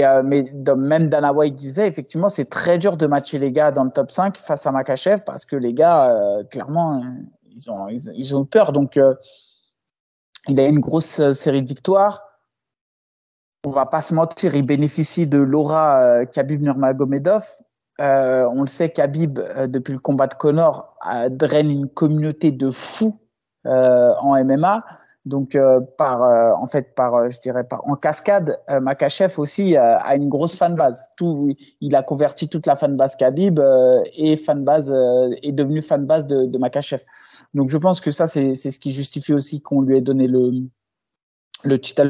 Même Dana White disait, effectivement, c'est très dur de matcher les gars dans le top 5 face à Makhachev parce que les gars, clairement, ils ont peur. Donc, il a une grosse série de victoires. On va pas se mentir, il bénéficie de l'aura Khabib Nurmagomedov. On le sait, Khabib, depuis le combat de Conor, draine une communauté de fous en MMA. Donc, je dirais en cascade, Makhachev aussi a une grosse fanbase. Il a converti toute la fanbase Khabib est devenu fanbase de Makhachev. Donc, je pense que ça, c'est ce qui justifie aussi qu'on lui ait donné le titre.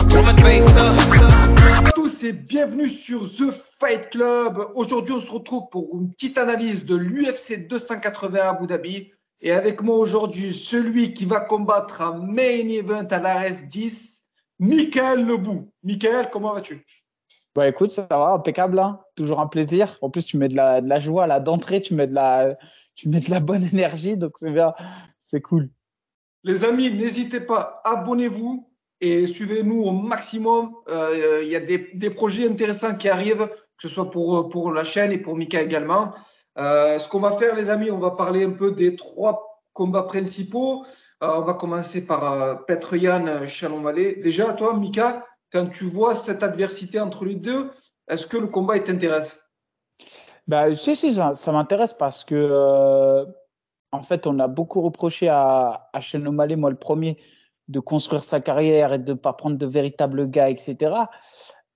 Bonjour à tous et bienvenue sur The Fight Club. Aujourd'hui, on se retrouve pour une petite analyse de l'UFC 280 à Abu Dhabi. Et avec moi aujourd'hui, celui qui va combattre un main event à l'ARS 10, Michael Lebou. Michael, comment vas-tu? Bah écoute, ça va, impeccable, hein. Toujours un plaisir. En plus, tu mets de la joie là d'entrée, tu mets de la bonne énergie, donc c'est bien, c'est cool. Les amis, n'hésitez pas, abonnez-vous et suivez-nous au maximum. Il y a des projets intéressants qui arrivent, que ce soit pour la chaîne et pour Mika également. Ce qu'on va faire, les amis, on va parler un peu des 3 combats principaux. On va commencer par Petr Yan, Shalom Malé. Déjà, toi, Mika, quand tu vois cette adversité entre les deux, est-ce que le combat t'intéresse? Bah, si, ça m'intéresse parce que, en fait, on a beaucoup reproché à Sean O'Malley, moi le premier, de construire sa carrière et de ne pas prendre de véritables gars, etc.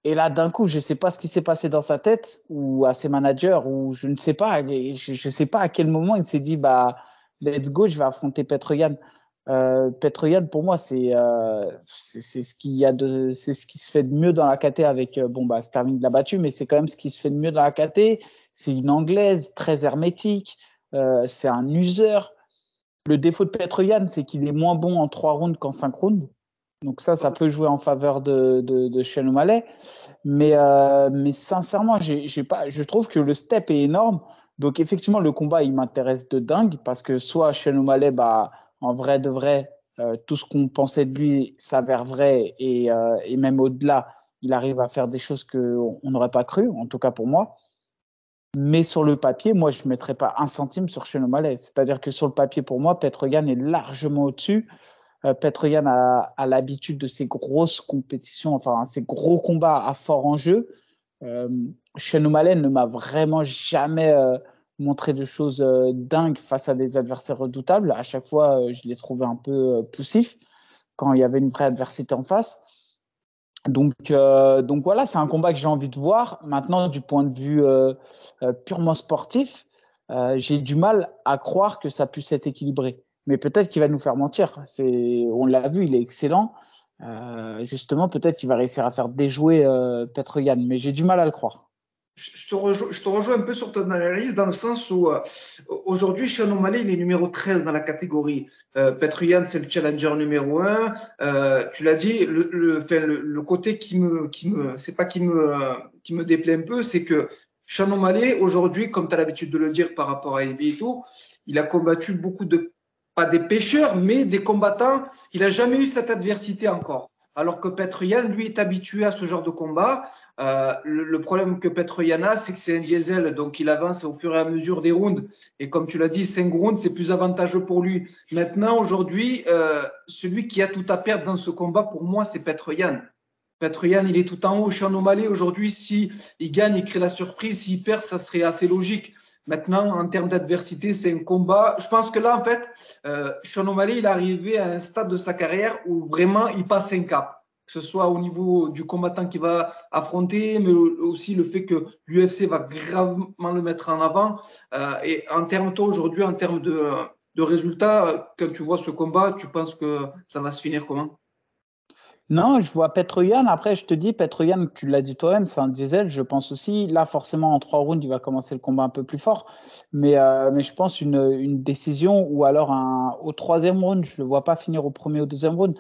Et là, d'un coup, je ne sais pas ce qui s'est passé dans sa tête ou à ses managers, ou je ne sais pas. Je ne sais pas à quel moment il s'est dit, bah, let's go, je vais affronter Petr Yan. Petr Yan, pour moi, c'est ce c'est ce qui se fait de mieux dans la KT avec, Sterling l'a battu, mais c'est quand même ce qui se fait de mieux dans la KT. C'est une anglaise très hermétique, c'est un user. Le défaut de Petr Yan, c'est qu'il est moins bon en 3 rounds qu'en 5 rounds. Donc ça peut jouer en faveur de Sean O'Malley. Mais sincèrement, je trouve que le step est énorme. Donc effectivement, le combat, il m'intéresse de dingue parce que soit Sean O'Malley, bah, en vrai de vrai, tout ce qu'on pensait de lui s'avère vrai et même au-delà, il arrive à faire des choses qu'on n'aurait pas cru, en tout cas pour moi. Mais sur le papier, moi, je ne mettrais pas un centime sur Sean O'Malley. C'est-à-dire que sur le papier, pour moi, Petr Yan est largement au-dessus. Petr Yan a l'habitude de ces grosses compétitions, enfin ces gros combats à fort enjeu. Sean O'Malley ne m'a vraiment jamais montré de choses dingues face à des adversaires redoutables. À chaque fois, je l'ai trouvé un peu poussif quand il y avait une vraie adversité en face. Donc voilà, c'est un combat que j'ai envie de voir. Maintenant, du point de vue purement sportif, j'ai du mal à croire que ça puisse être équilibré. Mais peut-être qu'il va nous faire mentir. On l'a vu, il est excellent. Justement, peut-être qu'il va réussir à faire déjouer Petr Yan, mais j'ai du mal à le croire. Je te rejoins un peu sur ton analyse dans le sens où aujourd'hui, Sean O'Malley, il est numéro 13 dans la catégorie. Petr Yan, c'est le challenger numéro 1. Tu l'as dit, le côté c'est pas qui me déplaît un peu, c'est que Sean O'Malley, aujourd'hui, comme tu as l'habitude de le dire par rapport à Eddie et tout, il a combattu beaucoup pas des pêcheurs, mais des combattants. Il n'a jamais eu cette adversité encore. Alors que Petr Yan, lui, est habitué à ce genre de combat. Le problème que Petr Yan a, c'est que c'est un diesel, donc il avance au fur et à mesure des rounds. Et comme tu l'as dit, 5 rounds, c'est plus avantageux pour lui. Maintenant, aujourd'hui, celui qui a tout à perdre dans ce combat, pour moi, c'est Petr Yan. Petr Yan, il est tout en haut. Sean O'Malley, aujourd'hui, s'il gagne, il crée la surprise. S'il perd, ça serait assez logique. Maintenant, en termes d'adversité, c'est un combat. Je pense que là, en fait, Sean O'Malley, il est arrivé à un stade de sa carrière où vraiment il passe un cap. Que ce soit au niveau du combattant qu'il va affronter, mais aussi le fait que l'UFC va gravement le mettre en avant. Et en termes, toi, aujourd'hui, en termes de résultats, quand tu vois ce combat, tu penses que ça va se finir comment? Non, je vois Petr Yan. Après, je te dis, Petr Yan, tu l'as dit toi-même, c'est un diesel. Je pense aussi, là, forcément, en 3 rounds, il va commencer le combat un peu plus fort. Mais je pense une décision ou alors au 3e round. Je ne le vois pas finir au 1er ou 2e round.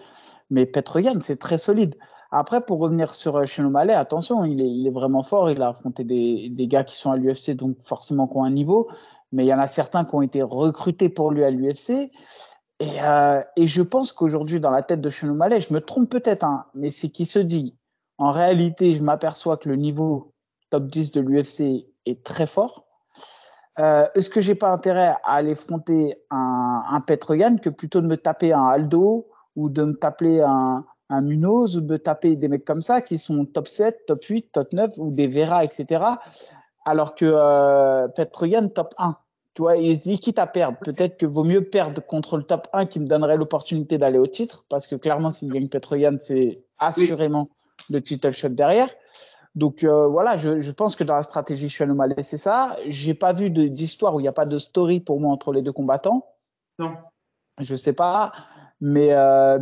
Mais Petr Yan, c'est très solide. Après, pour revenir sur Sean O'Malley, attention, il est vraiment fort. Il a affronté des gars qui sont à l'UFC, donc forcément qui ont un niveau. Mais il y en a certains qui ont été recrutés pour lui à l'UFC. Et je pense qu'aujourd'hui, dans la tête de Sean O'Malley, je me trompe peut-être, hein, mais c'est qu'il se dit, en réalité, je m'aperçois que le niveau top 10 de l'UFC est très fort. Est-ce que j'ai pas intérêt à aller affronter un Petroyan que plutôt de me taper un Aldo ou de me taper un Munoz ou de me taper des mecs comme ça qui sont top 7, top 8, top 9 ou des Vera, etc. Alors que Petroyan, top 1. Tu vois, il se dit quitte à perdre. Peut-être que vaut mieux perdre contre le top 1 qui me donnerait l'opportunité d'aller au titre parce que clairement, s'il gagne Petroyan, c'est Oui, assurément le title shot derrière. Donc voilà, je pense que dans la stratégie Sean O'Malley, c'est ça. J'ai pas vu d'histoire où il n'y a pas de story pour moi entre les deux combattants. non. Je sais pas. Mais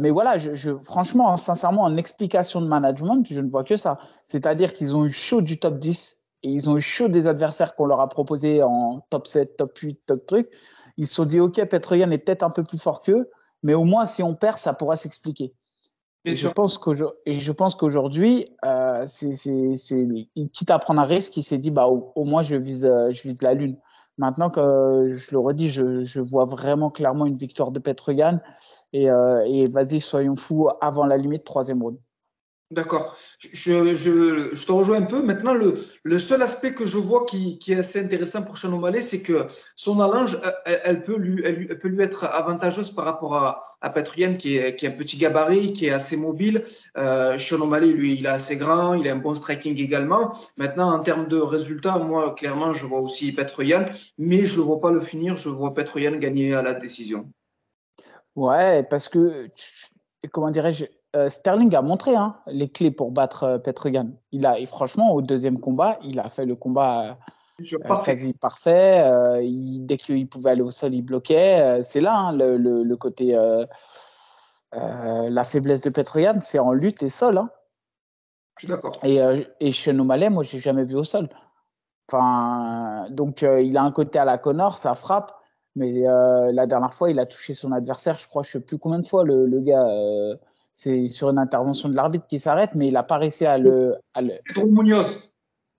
voilà, franchement, sincèrement, en explication de management, je ne vois que ça. C'est-à-dire qu'ils ont eu chaud du top 10 et ils ont eu chaud des adversaires qu'on leur a proposés en top 7, top 8, top truc. Ils se sont dit, OK, Petroyan est peut-être un peu plus fort qu'eux, mais au moins, si on perd, ça pourra s'expliquer. Bien Et sûr. je pense qu'aujourd'hui, quitte à prendre un risque, il s'est dit, bah, au moins, je vise la Lune. Maintenant que je le redis, je vois vraiment clairement une victoire de Petroyan. Et vas-y, soyons fous avant la limite, troisième round. D'accord. Je te rejoins un peu. Maintenant, le seul aspect que je vois qui est assez intéressant pour Sean O'Malley, c'est que son allonge, elle peut lui être avantageuse par rapport à Petroyan, qui est un petit gabarit, qui est assez mobile. Sean O'Malley, lui, il est assez grand, il a un bon striking également. Maintenant, en termes de résultats, moi, clairement, je vois aussi Petroyan, mais je ne vois pas le finir. Je vois Petroyan gagner à la décision. Ouais, parce que, comment dirais-je, Sterling a montré hein, les clés pour battre Petroyan. Et franchement, au deuxième combat, il a fait le combat Parfait. quasi parfait. Dès qu'il pouvait aller au sol, il bloquait. C'est là hein, le côté. La faiblesse de Petroyan, c'est en lutte et sol. Hein. Je suis d'accord. Et chez O'Malley, moi, j'ai jamais vu au sol. Enfin, donc, il a un côté à la Connor, ça frappe. Mais la dernière fois, il a touché son adversaire, je crois, je ne sais plus combien de fois, le gars. C'est sur une intervention de l'arbitre qui s'arrête, mais il n'a pas réussi Pedro Munoz.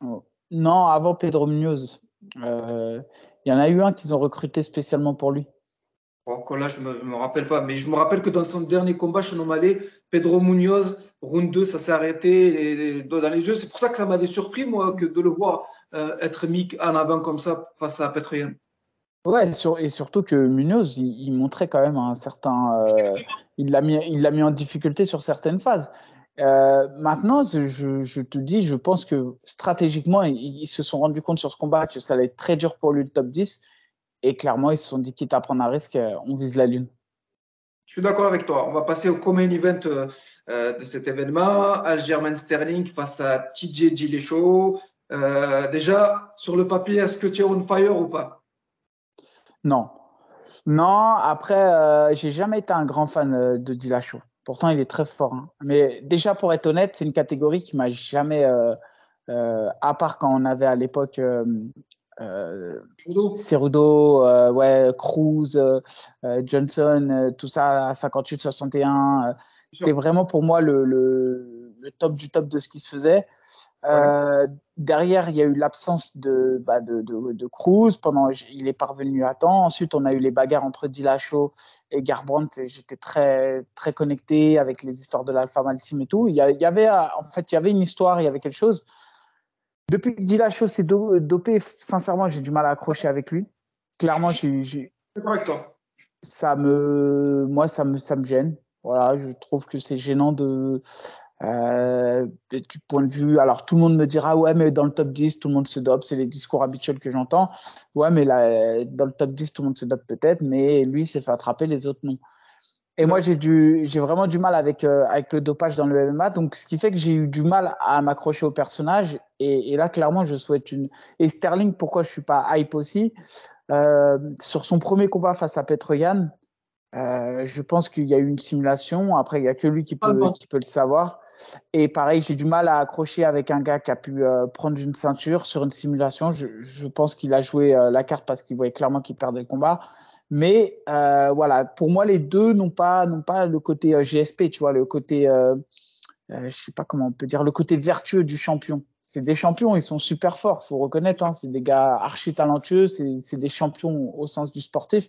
Oh. Non, avant Pedro Munoz. Il y en a eu un qu'ils ont recruté spécialement pour lui. Encore là, je ne me rappelle pas, mais je me rappelle que dans son dernier combat chez O'Malley, Pedro Munoz, round 2, ça s'est arrêté dans les jeux. C'est pour ça que ça m'avait surpris, moi, que de le voir être mis en avant comme ça face à Petroyan. Ouais, et surtout que Munoz, il montrait quand même un certain. Il l'a mis en difficulté sur certaines phases. Maintenant, je te dis, je pense que stratégiquement, ils se sont rendus compte sur ce combat que ça allait être très dur pour lui le top 10. Et clairement, ils se sont dit, quitte à prendre un risque, on vise la lune. Je suis d'accord avec toi. On va passer au main event de cet événement. Aljamain Sterling face à TJ Dillashaw. Déjà, sur le papier, est-ce que tu es on fire ou pas? Non. Non, après, j'ai jamais été un grand fan de Dillashaw. Pourtant, il est très fort. Hein. Mais déjà, pour être honnête, c'est une catégorie qui m'a jamais, à part quand on avait à l'époque Trudeau. Cerudo, ouais, Cruz, Johnson, tout ça à 58-61. C'était Sûr. vraiment pour moi le top du top de ce qui se faisait. Ouais. Derrière, il y a eu l'absence de Cruz. Il est parvenu à temps. Ensuite, on a eu les bagarres entre Dillashaw et Garbrandt. Et j'étais très, très connecté avec les histoires de l'Alpha Male Team et tout. Il y avait, en fait, il y avait une histoire, il y avait quelque chose. Depuis que Dillashaw s'est dopé, sincèrement, j'ai du mal à accrocher avec lui. Clairement, Je suis d'accord avec toi. ça me gêne. Voilà, je trouve que c'est gênant du point de vue. Alors, tout le monde me dira, ouais, mais dans le top 10, tout le monde se dope. C'est les discours habituels que j'entends. Ouais, mais là, dans le top 10, tout le monde se dope peut-être, mais lui s'est fait attraper, les autres non. Et moi, j'ai vraiment du mal avec le dopage dans le MMA. Donc, ce qui fait que j'ai eu du mal à m'accrocher au personnage. Et là, clairement, je souhaite une. Et Sterling, pourquoi je ne suis pas hype aussi sur son premier combat face à Petroyan, je pense qu'il y a eu une simulation. Après, il n'y a que lui qui peut le savoir. Et pareil, j'ai du mal à accrocher avec un gars qui a pu prendre une ceinture sur une simulation. Je pense qu'il a joué la carte parce qu'il voyait clairement qu'il perdait le combat. Mais voilà, pour moi, les deux n'ont pas le côté GSP, tu vois, le côté, je sais pas comment on peut dire, le côté vertueux du champion. C'est des champions, ils sont super forts, faut reconnaître. Hein, c'est des gars archi talentueux, c'est des champions au sens du sportif.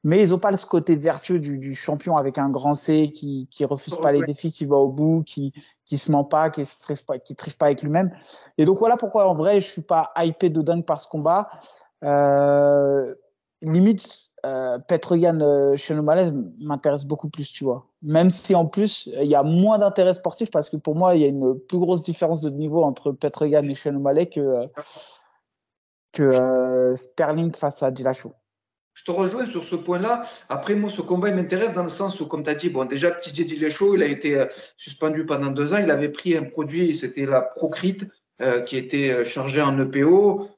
Mais ils n'ont pas ce côté vertueux du champion avec un grand C qui refuse pas les défis, qui va au bout, qui se ment pas, qui triche pas avec lui-même. Et donc voilà pourquoi en vrai je suis pas hypé de dingue par ce combat. Limite, Petr Yan Chernomalev m'intéresse beaucoup plus, tu vois. Même si en plus il y a moins d'intérêt sportif parce que pour moi il y a une plus grosse différence de niveau entre Petr Yan et Chernomalev que Sterling face à Dillashaw. Je te rejoins sur ce point-là. Après, moi, ce combat, il m'intéresse dans le sens où, comme tu as dit, bon, déjà, TJ Dillashaw, il a été suspendu pendant 2 ans. Il avait pris un produit, c'était la Procrit, qui était chargé en EPO.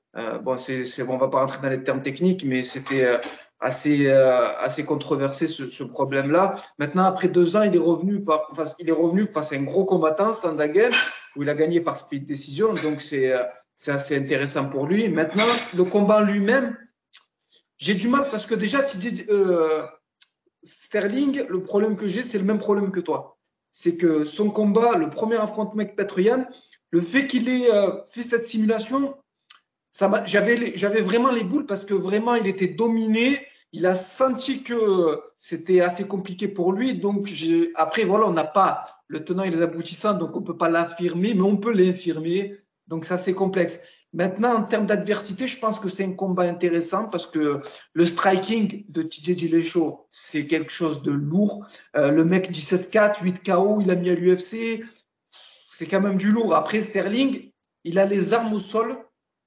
Bon, on va pas rentrer dans les termes techniques, mais c'était assez controversé ce problème-là. Maintenant, après 2 ans, il est revenu face à un gros combattant, Sandhagen, où il a gagné par split decision. Donc, c'est assez intéressant pour lui. Maintenant, le combat lui-même, j'ai du mal parce que déjà, Sterling, le problème que j'ai, c'est le même problème que toi. C'est que son combat, le premier affrontement avec Petr Yan, le fait qu'il ait fait cette simulation, j'avais vraiment les boules parce que vraiment, il était dominé. Il a senti que c'était assez compliqué pour lui. Donc, après, voilà, on n'a pas le tenant et les aboutissants, donc on ne peut pas l'affirmer, mais on peut l'infirmer. Donc, ça, c'est complexe. Maintenant, en termes d'adversité, je pense que c'est un combat intéressant parce que le striking de TJ Dillashaw, c'est quelque chose de lourd. Le mec 17-4, 8 KO, il a mis à l'UFC. C'est quand même du lourd. Après, Sterling, il a les armes au sol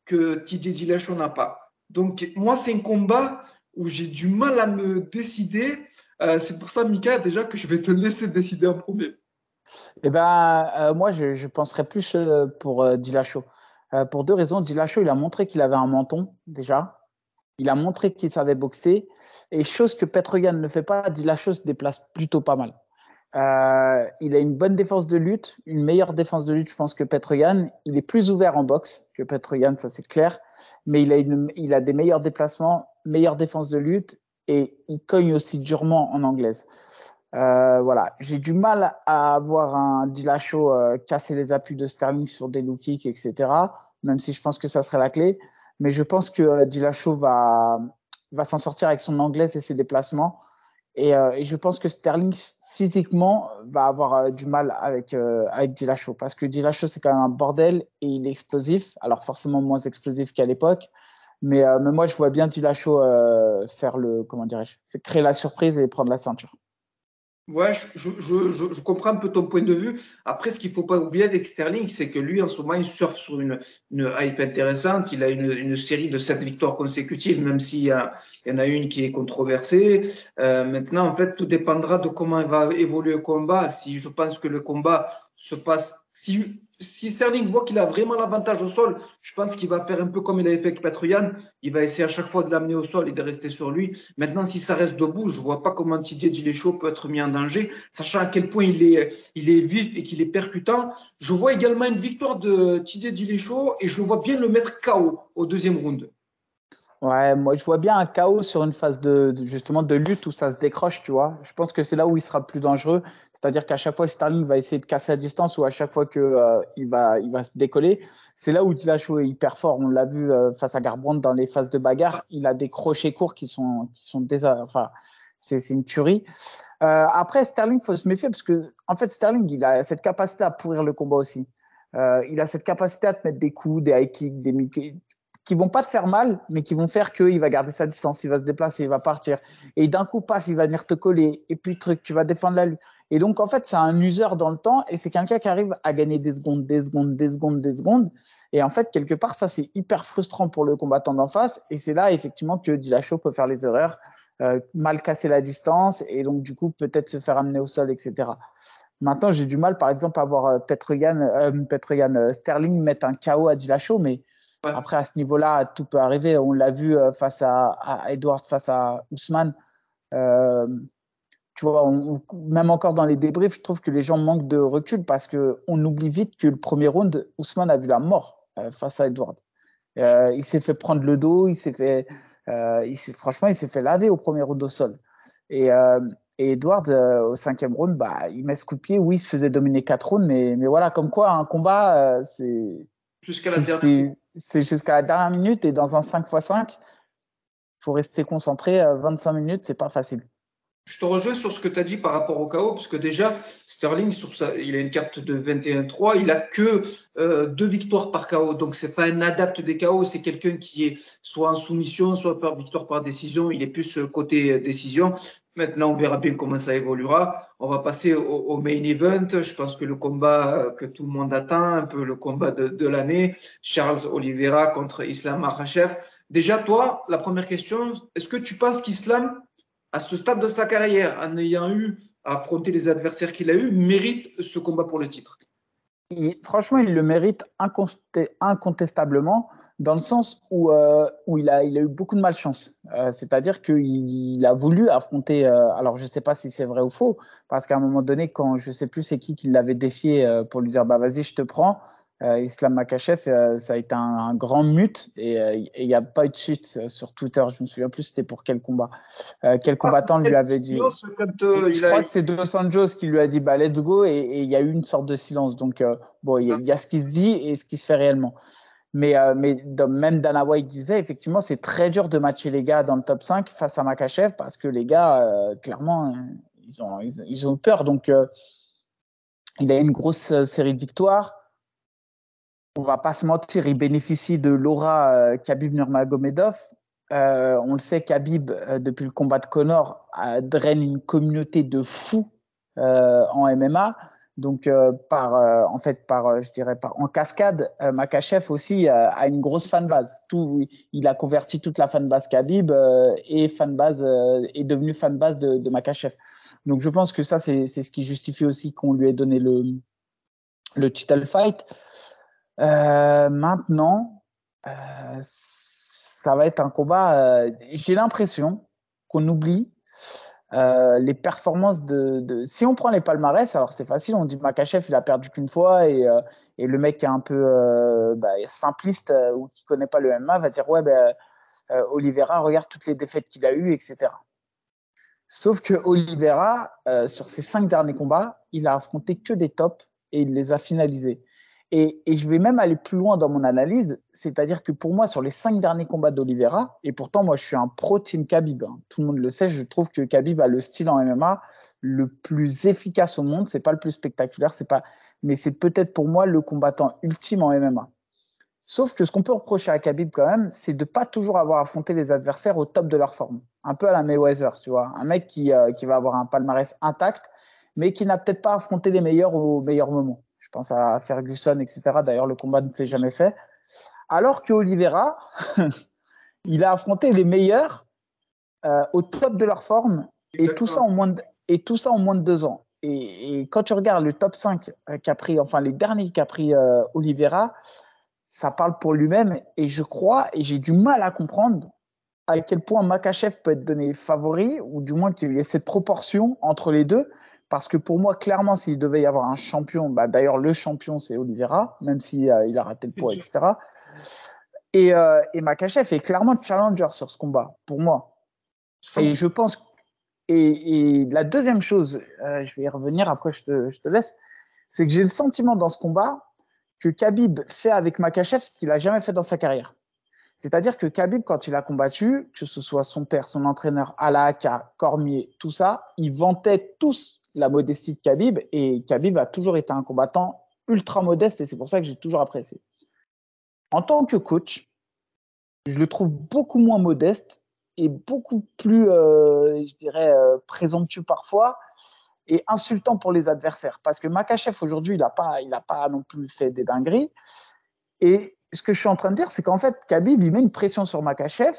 que TJ Dillashaw n'a pas. Donc, moi, c'est un combat où j'ai du mal à me décider. C'est pour ça, Mika, déjà que je vais te laisser décider en premier. Eh ben, moi, je penserais plus pour Dillashaw. Pour 2 raisons. Dillashaw, il a montré qu'il avait un menton, déjà. Il a montré qu'il savait boxer. Et chose que Petr Yan ne fait pas, Dillashaw se déplace plutôt pas mal. Il a une bonne défense de lutte, une meilleure défense de lutte, je pense, que Petr Yan. Il est plus ouvert en boxe que Petr Yan, ça c'est clair. Mais il a des meilleurs déplacements, meilleure défense de lutte et il cogne aussi durement en anglaise. Voilà, j'ai du mal à avoir un Dillashaw casser les appuis de Sterling sur des low kicks, etc. Même si je pense que ça serait la clé. Mais je pense que Dillashaw va s'en sortir avec son anglaise et ses déplacements. Et je pense que Sterling, physiquement, va avoir du mal avec Dillashaw. Parce que Dillashaw, c'est quand même un bordel et il est explosif. Alors forcément moins explosif qu'à l'époque. Mais moi, je vois bien Dillashaw faire comment dirais-je, créer la surprise et prendre la ceinture. Ouais, je comprends un peu ton point de vue. Après, ce qu'il ne faut pas oublier avec Sterling, c'est que lui, en ce moment, il surfe sur une hype intéressante. Il a une série de 7 victoires consécutives, même il y en a une qui est controversée. Maintenant, en fait, tout dépendra de comment va évoluer le combat. Si je pense que le combat se passe. Si Sterling voit qu'il a vraiment l'avantage au sol, je pense qu'il va faire un peu comme il avait fait avec Petr Yan. Il va essayer à chaque fois de l'amener au sol et de rester sur lui. Maintenant, si ça reste debout, je ne vois pas comment TJ Dillashaw peut être mis en danger, sachant à quel point il est vif et qu'il est percutant. Je vois également une victoire de TJ Dillashaw et je vois bien le mettre KO au deuxième round. Ouais, moi je vois bien un chaos sur une phase justement de lutte où ça se décroche, tu vois. Je pense que c'est là où il sera le plus dangereux. C'est-à-dire qu'à chaque fois Sterling va essayer de casser la distance ou à chaque fois que il va se décoller, c'est là où Dillashaw est hyper fort. On l'a vu face à Garbrandt dans les phases de bagarre, il a des crochets courts qui sont enfin c'est une tuerie. Après Sterling, faut se méfier parce que en fait Sterling, il a cette capacité à pourrir le combat aussi. Il a cette capacité à te mettre des coups, des high kicks, des qui vont pas te faire mal, mais qui vont faire qu'il va garder sa distance, il va se déplacer, il va partir. Et d'un coup, paf, il va venir te coller. Et puis, tu vas défendre la lutte. Et donc, en fait, c'est un useur dans le temps et c'est quelqu'un qui arrive à gagner des secondes, des secondes, des secondes, des secondes. Et en fait, quelque part, ça, c'est hyper frustrant pour le combattant d'en face. Et c'est là, effectivement, que Dillashaw peut faire les erreurs, mal casser la distance et donc, du coup, peut-être se faire amener au sol, etc. Maintenant, j'ai du mal, par exemple, à voir Petr Yan Sterling mettre un KO à Dillashaw, mais Ouais. après, à ce niveau-là, tout peut arriver. On l'a vu face à Edward, face à Ousmane. Euh, tu vois, même encore dans les débriefs, je trouve que les gens manquent de recul parce qu'on oublie vite que le premier round, Ousmane a vu la mort face à Edward. Il s'est fait prendre le dos, franchement, il s'est fait laver au premier round au sol. Et Edward, au 5e round, bah, il met ce coup de pied. Oui, il se faisait dominer 4 rounds, mais voilà, comme quoi, un combat, Jusqu'à la dernière. c'est jusqu'à la dernière minute et dans un 5x5, faut rester concentré. 25 minutes, c'est pas facile. Je te rejoins sur ce que tu as dit par rapport au KO, parce que déjà, Sterling, il a une carte de 21-3, il a que 2 victoires par KO. Donc, c'est pas un adepte des KO, c'est quelqu'un qui est soit en soumission, soit par victoire par décision. Il est plus côté décision. Maintenant, on verra bien comment ça évoluera. On va passer au main event. Je pense que le combat que tout le monde attend, un peu le combat de l'année, Charles Oliveira contre Islam Makhachev. Déjà, toi, la première question, est-ce que tu penses qu'Islam, à ce stade de sa carrière, en ayant eu à affronter les adversaires qu'il a eu, mérite ce combat pour le titre? Franchement, il le mérite incontestablement, dans le sens où il a eu beaucoup de malchance. C'est-à-dire qu'il a voulu affronter, alors je ne sais pas si c'est vrai ou faux, parce qu'à un moment donné, quand je ne sais plus c'est qui l'avait défié pour lui dire bah, vas-y, je te prends, Islam Makhachev, ça a été un grand mute et il n'y a pas eu de suite sur Twitter. Je ne me souviens plus c'était pour quel combat. Quel combattant lui avait dit. Je crois que c'est Dos Anjos qui lui a dit bah, let's go et il y a eu une sorte de silence. Donc, bon, il y a ce qui se dit et ce qui se fait réellement. Mais même Dana White disait effectivement, c'est très dur de matcher les gars dans le top 5 face à Makhachev parce que les gars, clairement, ils ont peur. Donc, il a une grosse série de victoires. On va pas se mentir, il bénéficie de l'aura Khabib Nurmagomedov. On le sait, Khabib, depuis le combat de Conor, draine une communauté de fous en MMA. Donc, je dirais en cascade, Makhachev aussi a une grosse fanbase. Il a converti toute la fanbase Khabib et est devenu fanbase de Makhachev. Donc, je pense que ça, c'est ce qui justifie aussi qu'on lui ait donné le title fight. Maintenant, ça va être un combat. J'ai l'impression qu'on oublie les performances Si on prend les palmarès, alors c'est facile, on dit Makhachev, il a perdu qu'une fois et le mec qui est un peu simpliste ou qui connaît pas le MMA va dire ouais, Oliveira, regarde toutes les défaites qu'il a eues, etc. Sauf que Oliveira, sur ses 5 derniers combats, il a affronté que des tops et il les a finalisés. Et je vais même aller plus loin dans mon analyse, c'est-à-dire que pour moi, sur les 5 derniers combats d'Oliveira, et pourtant moi je suis un pro-team Khabib, hein, tout le monde le sait, je trouve que Khabib a le style en MMA le plus efficace au monde, c'est pas le plus spectaculaire, mais c'est peut-être pour moi le combattant ultime en MMA. Sauf que ce qu'on peut reprocher à Khabib quand même, c'est de pas toujours avoir affronté les adversaires au top de leur forme. Un peu à la Mayweather, tu vois. Un mec qui va avoir un palmarès intact, mais qui n'a peut-être pas affronté les meilleurs au meilleur moment. Je pense à Ferguson, etc. D'ailleurs, le combat ne s'est jamais fait. Alors que Oliveira, il a affronté les meilleurs au top de leur forme, et tout ça en moins de 2 ans. Et quand tu regardes le top 5 qu'a pris, enfin les derniers qu'a pris Oliveira, ça parle pour lui-même. Et je crois, et j'ai du mal à comprendre à quel point Makhachev peut être donné favori, ou du moins qu'il y ait cette proportion entre les deux. Parce que pour moi, clairement, s'il devait y avoir un champion, d'ailleurs, le champion, c'est Oliveira, même s'il il a raté le poids, etc. Et Makhachev est clairement challenger sur ce combat, pour moi. Et je pense. Et la deuxième chose, je vais y revenir, après je te laisse, c'est que j'ai le sentiment dans ce combat que Khabib fait avec Makhachev ce qu'il n'a jamais fait dans sa carrière. C'est-à-dire que Khabib, quand il a combattu, que ce soit son père, son entraîneur, Alaka, Cormier, tout ça, ils vantaient tous la modestie de Khabib et Khabib a toujours été un combattant ultra modeste et c'est pour ça que j'ai toujours apprécié. En tant que coach, je le trouve beaucoup moins modeste et beaucoup plus, je dirais, présomptueux parfois et insultant pour les adversaires. Parce que Makhachev, aujourd'hui, il n'a pas non plus fait des dingueries. Et ce que je suis en train de dire, c'est qu'en fait, Khabib, il met une pression sur Makhachev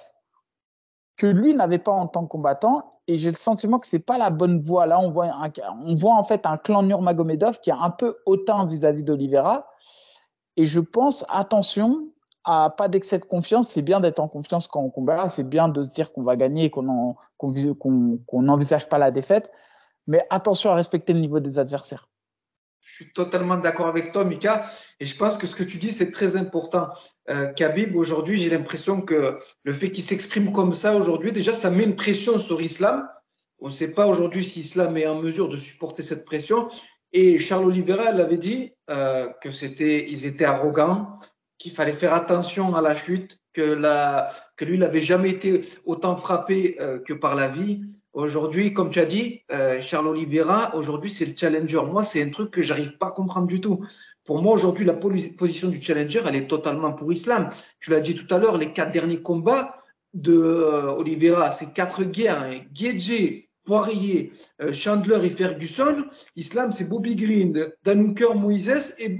que lui n'avait pas en tant que combattant. Et j'ai le sentiment que ce n'est pas la bonne voie. Là, on voit en fait un clan Nurmagomedov qui est un peu hautain vis-à-vis d'Oliveira. Et je pense, attention, à pas d'excès de confiance. C'est bien d'être en confiance quand on combat. C'est bien de se dire qu'on va gagner et qu'on n'envisage pas la défaite. Mais attention à respecter le niveau des adversaires. Je suis totalement d'accord avec toi, Mika. Et je pense que ce que tu dis, c'est très important. Khabib, aujourd'hui, j'ai l'impression que le fait qu'il s'exprime comme ça aujourd'hui, déjà, ça met une pression sur Islam. On ne sait pas aujourd'hui si Islam est en mesure de supporter cette pression. Et Charles Oliveira l'avait dit qu'ils étaient arrogants, qu'il fallait faire attention à la chute, que lui, il n'avait jamais été autant frappé que par la vie. Aujourd'hui, comme tu as dit, Charles Oliveira, aujourd'hui, c'est le challenger. Moi, c'est un truc que j'arrive pas à comprendre du tout. Pour moi, aujourd'hui, la position du challenger, elle est totalement pour Islam. Tu l'as dit tout à l'heure, les 4 derniers combats de Oliveira, c'est 4 guerres. Hein. Gaethje, Poirier, Chandler et Ferguson. Islam, c'est Bobby Green, Dan Hooker, Moises et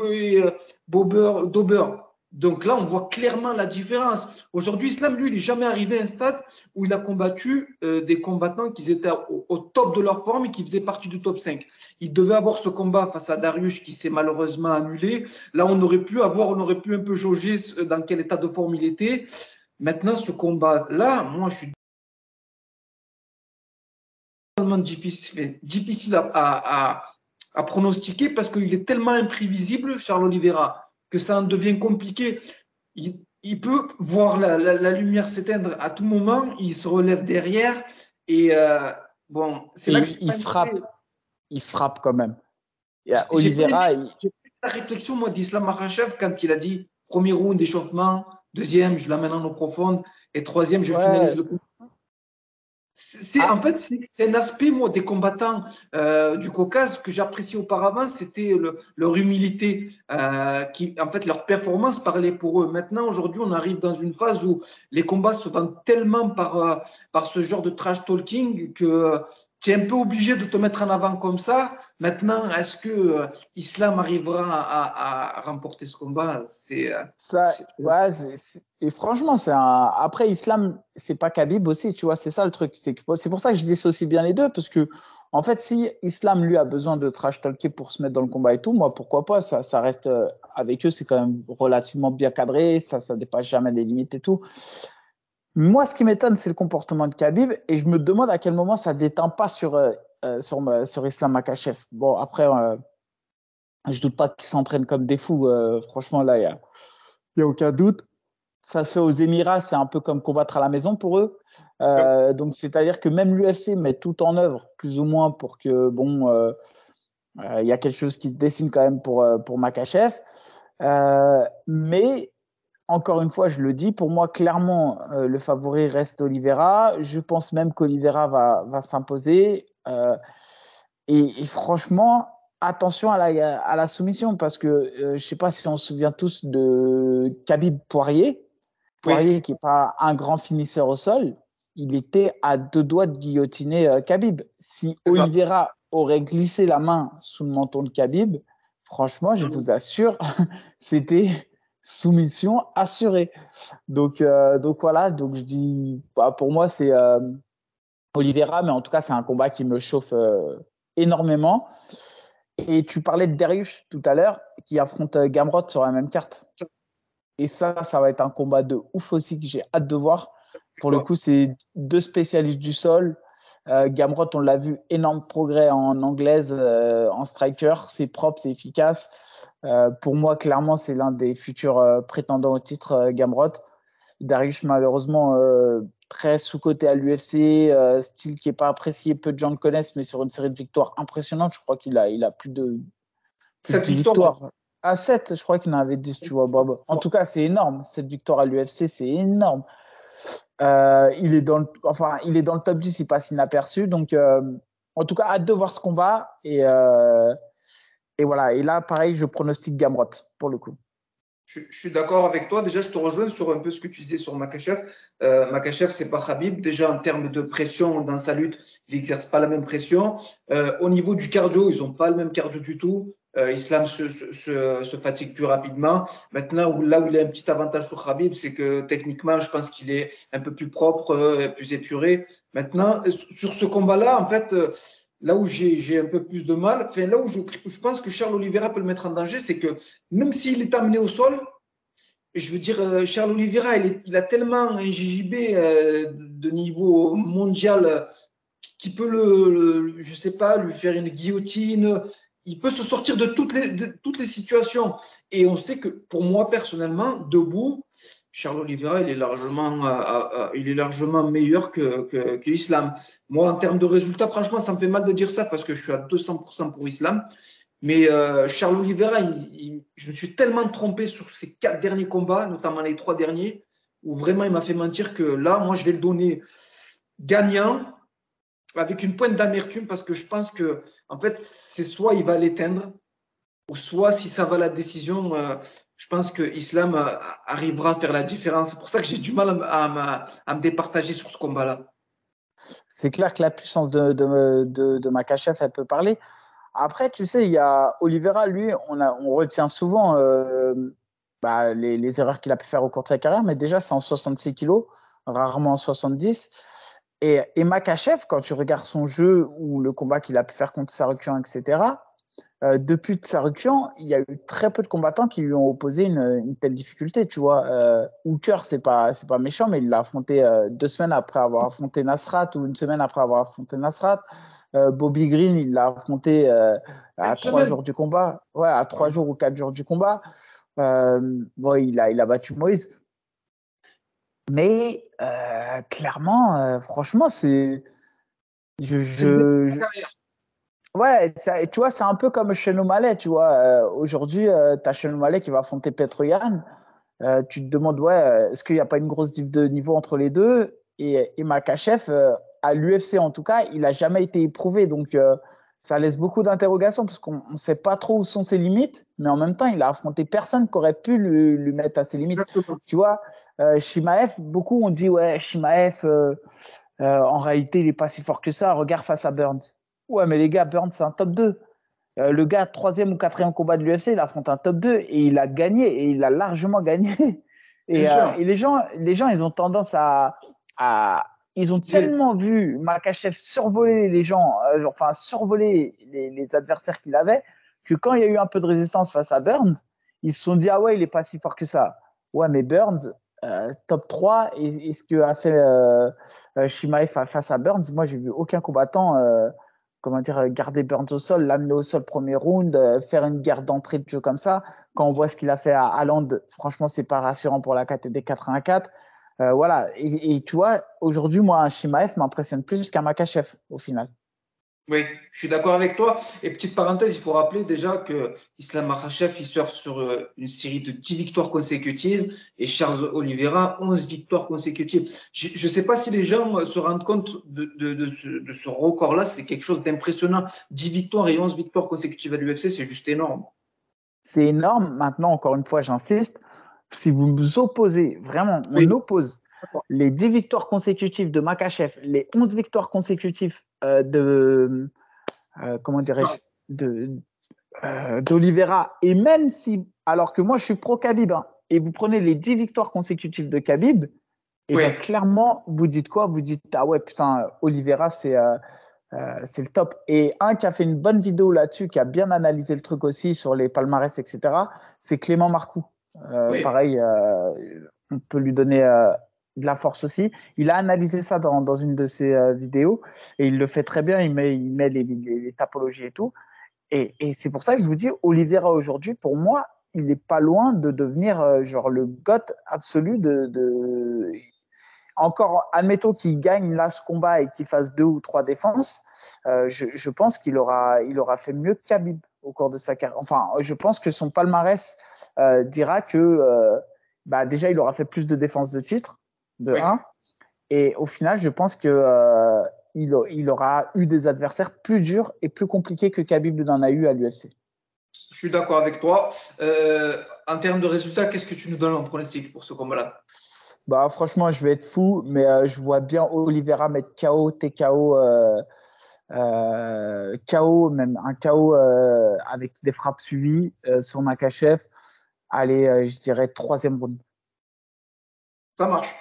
Dober. Donc là, on voit clairement la différence. Aujourd'hui, Islam, lui, il n'est jamais arrivé à un stade où il a combattu des combattants qui étaient au top de leur forme et qui faisaient partie du top 5. Il devait avoir ce combat face à Dariush qui s'est malheureusement annulé. Là, on aurait pu un peu jauger dans quel état de forme il était. Maintenant, ce combat-là, moi, je suis tellement difficile à pronostiquer parce qu'il est tellement imprévisible, Charles Oliveira, que ça en devient compliqué. Il peut voir la lumière s'éteindre à tout moment, il se relève derrière et bon, c'est là que il frappe quand même. Oliveira, j'ai fait la réflexion moi d'Islam Makhachev quand il a dit premier round d'échauffement, deuxième je l'amène en eau profonde et troisième je finalise le coup. En fait, c'est un aspect, moi, des combattants du Caucase que j'appréciais auparavant, c'était leur humilité, en fait, leur performance parlait pour eux. Maintenant, aujourd'hui, on arrive dans une phase où les combats se vendent tellement par ce genre de trash talking que tu es un peu obligé de te mettre en avant comme ça. Maintenant, est-ce que Islam arrivera à remporter ce combat? Et franchement, après Islam, c'est pas Khabib aussi, tu vois, c'est ça le truc. C'est pour ça que je dissocie bien les deux, parce que en fait, si Islam lui a besoin de trash talker pour se mettre dans le combat et tout, moi pourquoi pas, ça reste avec eux, c'est quand même relativement bien cadré, ça dépasse jamais les limites et tout. Moi, ce qui m'étonne, c'est le comportement de Khabib, et je me demande à quel moment ça déteint pas sur Islam Makhachev. Bon, après, je doute pas qu'ils s'entraînent comme des fous. Franchement, là, il y a aucun doute. Ça se fait aux Émirats, c'est un peu comme combattre à la maison pour eux. Donc, c'est-à-dire que même l'UFC met tout en œuvre, plus ou moins, pour que, il y a quelque chose qui se dessine quand même pour Makhachev. Mais, encore une fois, je le dis, pour moi, clairement, le favori reste Oliveira. Je pense même qu'Oliveira va s'imposer. Et franchement, attention à la soumission, parce que je ne sais pas si on se souvient tous de Khabib Poirier. Poirier, qui n'est pas un grand finisseur au sol, il était à 2 doigts de guillotiner Khabib. Si Oliveira aurait glissé la main sous le menton de Khabib, franchement, je vous assure, c'était soumission assurée. Donc voilà, donc je dis, pour moi, c'est Oliveira, mais en tout cas, c'est un combat qui me chauffe énormément. Et tu parlais de Dariush tout à l'heure, qui affronte Gamrot sur la même carte. Et ça va être un combat de ouf aussi que j'ai hâte de voir. Pour le coup, c'est 2 spécialistes du sol. Gamrot, on l'a vu, énorme progrès en anglaise, en striker. C'est propre, c'est efficace. Pour moi, clairement, c'est l'un des futurs prétendants au titre, Gamrot. Dariush, malheureusement, très sous-coté à l'UFC, style qui n'est pas apprécié, peu de gens le connaissent, mais sur une série de victoires impressionnantes, je crois qu'il a plus de 10 victoires. À 7, je crois qu'il en avait 10, tu vois. En tout cas, c'est énorme. Cette victoire à l'UFC, c'est énorme. Il est dans le top 10, il passe inaperçu. Donc, en tout cas, hâte de voir ce combat. Et voilà. Et là, pareil, je pronostique Gamrot, pour le coup. Je suis d'accord avec toi. Déjà, je te rejoins sur un peu ce que tu disais sur Makhachev. Makhachev, c'est pas Khabib. Déjà, en termes de pression dans sa lutte, il n'exerce pas la même pression. Au niveau du cardio, ils n'ont pas le même cardio du tout. Islam se fatigue plus rapidement. Maintenant, là où il a un petit avantage sur Khabib, c'est que techniquement, je pense qu'il est un peu plus propre, plus épuré. Maintenant, sur ce combat-là, en fait, là où j'ai un peu plus de mal, enfin, là où je pense que Charles Oliveira peut le mettre en danger, c'est que même s'il est amené au sol, je veux dire, Charles Oliveira, il a tellement un JJB de niveau mondial qui peut je sais pas, lui faire une guillotine. Il peut se sortir de toutes les situations. Et on sait que pour moi, personnellement, debout, Charles Oliveira, il est largement meilleur que Islam. Moi, en termes de résultats, franchement, ça me fait mal de dire ça parce que je suis à 200% pour Islam. Mais Charles Oliveira, je me suis tellement trompé sur ces 4 derniers combats, notamment les 3 derniers, où vraiment il m'a fait mentir que là, moi, je vais le donner gagnant avec une pointe d'amertume parce que je pense que, en fait, c'est soit il va l'éteindre, ou soit si ça va la décision, je pense que Islam arrivera à faire la différence. C'est pour ça que j'ai du mal à me départager sur ce combat-là. C'est clair que la puissance de Makhachev, elle peut parler. Après, tu sais, il y a Oliveira, lui, on retient souvent les erreurs qu'il a pu faire au cours de sa carrière, mais déjà, c'est en 66 kilos, rarement en 70. Et Makhachev, quand tu regardes son jeu ou le combat qu'il a pu faire contre Sarukian, etc., depuis Tsarukian, il y a eu très peu de combattants qui lui ont opposé une telle difficulté. Tu vois, Hooker, c'est pas méchant, mais il l'a affronté 2 semaines après avoir affronté Nasrat ou une semaine après avoir affronté Nasrat. Bobby Green, il l'a affronté à 3 jours du combat. Ouais, à 3 jours ou 4 jours du combat. Bon, il a battu Moïse. Mais clairement, franchement, c'est. Ouais, tu vois, c'est un peu comme Sean O'Malley, tu vois. Aujourd'hui, tu as Sean O'Malley qui va affronter Petr Yan. Tu te demandes, ouais, est-ce qu'il n'y a pas une grosse diff de niveau entre les deux? Et Makhachev, à l'UFC en tout cas, il n'a jamais été éprouvé. Donc, ça laisse beaucoup d'interrogations parce qu'on ne sait pas trop où sont ses limites. Mais en même temps, il a affronté personne qui aurait pu lui mettre à ses limites. Exactement. Tu vois, Chimaev, beaucoup ont dit, ouais, Chimaev, en réalité, il n'est pas si fort que ça. Regarde face à Burns. Ouais, mais les gars, Burns, c'est un top 2. Le gars, troisième ou quatrième combat de l'UFC, il affronte un top 2 et il a gagné et il a largement gagné. Et les gens, ils ont tendance ils ont tellement vu Makhachev survoler les gens, enfin survoler les adversaires qu'il avait, que quand il y a eu un peu de résistance face à Burns, ils se sont dit, ah ouais, il est pas si fort que ça. Ouais, mais Burns, top 3, et ce que a fait Chimaev face à Burns, moi, j'ai vu aucun combattant comment dire, garder Burns au sol, l'amener au sol premier round, faire une guerre d'entrée de jeu comme ça. Quand on voit ce qu'il a fait à Haaland, franchement, c'est pas rassurant pour la KTD 84. Voilà. Et tu vois, aujourd'hui, moi, un Chimaev m'impressionne plus qu'un Makhachev au final. Oui, je suis d'accord avec toi. Et petite parenthèse, il faut rappeler déjà que Islam Makhachev, il surfe sur une série de 10 victoires consécutives et Charles Oliveira, 11 victoires consécutives. Je ne sais pas si les gens se rendent compte de ce record-là. C'est quelque chose d'impressionnant. 10 victoires et 11 victoires consécutives à l'UFC, c'est juste énorme. C'est énorme. Maintenant, encore une fois, j'insiste, si vous nous opposez, vraiment, on Oui. oppose les 10 victoires consécutives de Makhachev, les 11 victoires consécutives comment dirais-je, d'Oliveira, et même si, alors que moi je suis pro Khabib, hein, et vous prenez les 10 victoires consécutives de Khabib, et Oui. bien clairement, vous dites quoi? Vous dites, ah ouais, putain, Oliveira, c'est le top. Et un qui a fait une bonne vidéo là-dessus, qui a bien analysé le truc aussi sur les palmarès, etc., c'est Clément Marcoux. Oui. Pareil, on peut lui donner de la force aussi. Il a analysé ça dans une de ses vidéos et il le fait très bien. Il met les topologies et tout. Et c'est pour ça que je vous dis, Oliveira aujourd'hui, pour moi, il n'est pas loin de devenir genre le GOAT absolu Encore, admettons qu'il gagne là ce combat et qu'il fasse 2 ou 3 défenses, je pense qu'il aura fait mieux que Khabib au cours de sa carrière. Enfin, je pense que son palmarès dira que déjà, il aura fait plus de défenses de titre, de Oui. 1. Et au final, je pense que il aura eu des adversaires plus durs et plus compliqués que Khabib n'en a eu à l'UFC. Je suis d'accord avec toi. En termes de résultats, qu'est-ce que tu nous donnes en pronostic pour ce combat-là? Bah, franchement, je vais être fou, mais je vois bien Oliveira mettre KO, TKO, KO, même un KO avec des frappes suivies sur Makhachev. Allez, je dirais troisième round. Ça marche.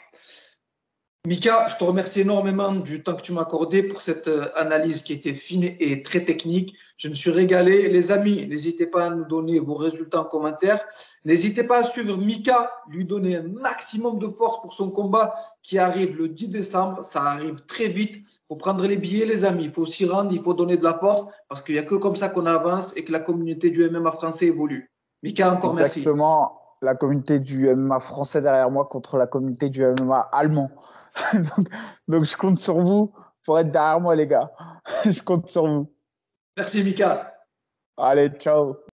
Mika, je te remercie énormément du temps que tu m'as accordé pour cette analyse qui était fine et très technique. Je me suis régalé. Les amis, n'hésitez pas à nous donner vos résultats en commentaire. N'hésitez pas à suivre Mika, lui donner un maximum de force pour son combat qui arrive le 10 décembre. Ça arrive très vite. Il faut prendre les billets, les amis. Il faut s'y rendre, il faut donner de la force parce qu'il n'y a que comme ça qu'on avance et que la communauté du MMA français évolue. Mika, encore merci. Exactement. La communauté du MMA français derrière moi contre la communauté du MMA allemand. donc, donc, je compte sur vous pour être derrière moi, les gars. Je compte sur vous. Merci, Mika. Allez, ciao.